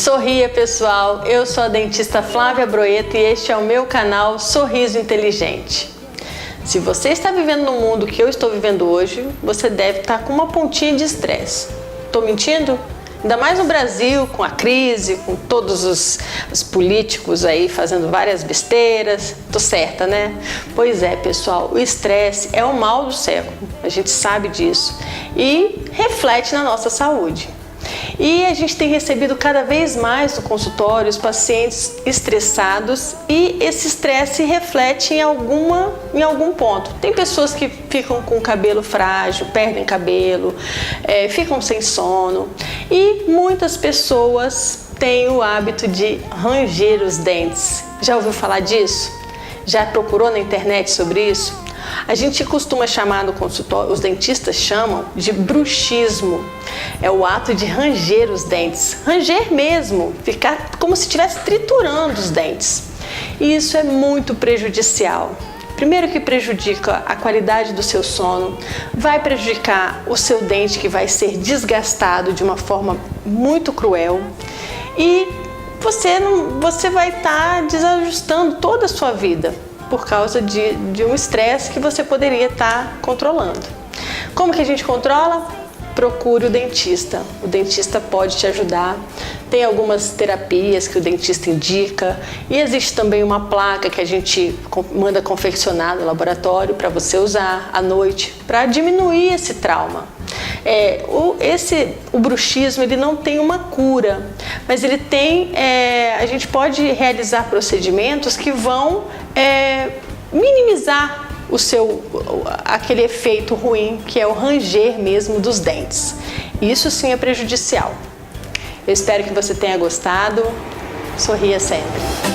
Sorria, pessoal! Eu sou a dentista Flávia Broeta e este é o meu canal Sorriso Inteligente. Se você está vivendo no mundo que eu estou vivendo hoje, você deve estar com uma pontinha de estresse. Estou mentindo? Ainda mais no Brasil, com a crise, com todos os políticos aí fazendo várias besteiras. Tô certa, né? Pois é, pessoal, o estresse é o mal do século, a gente sabe disso, e reflete na nossa saúde. E a gente tem recebido cada vez mais no consultório os pacientes estressados e esse estresse se reflete em algum ponto. Tem pessoas que ficam com o cabelo frágil, perdem cabelo, ficam sem sono, e muitas pessoas têm o hábito de ranger os dentes. Já ouviu falar disso? Já procurou na internet sobre isso? A gente costuma chamar no consultório, os dentistas chamam de bruxismo. É o ato de ranger os dentes, ranger mesmo, ficar como se estivesse triturando os dentes. E isso é muito prejudicial. Primeiro que prejudica a qualidade do seu sono, vai prejudicar o seu dente, que vai ser desgastado de uma forma muito cruel, e você vai estar desajustando toda a sua vida por causa de um estresse que você poderia estar controlando. Como que a gente controla? Procure o dentista. O dentista pode te ajudar. Tem algumas terapias que o dentista indica, e existe também uma placa que a gente manda confeccionar no laboratório para você usar à noite para diminuir esse trauma. O bruxismo, ele não tem uma cura, mas ele tem, a gente pode realizar procedimentos que vão minimizar aquele efeito ruim, que é o ranger mesmo dos dentes. Isso sim é prejudicial. Eu espero que você tenha gostado. Sorria sempre!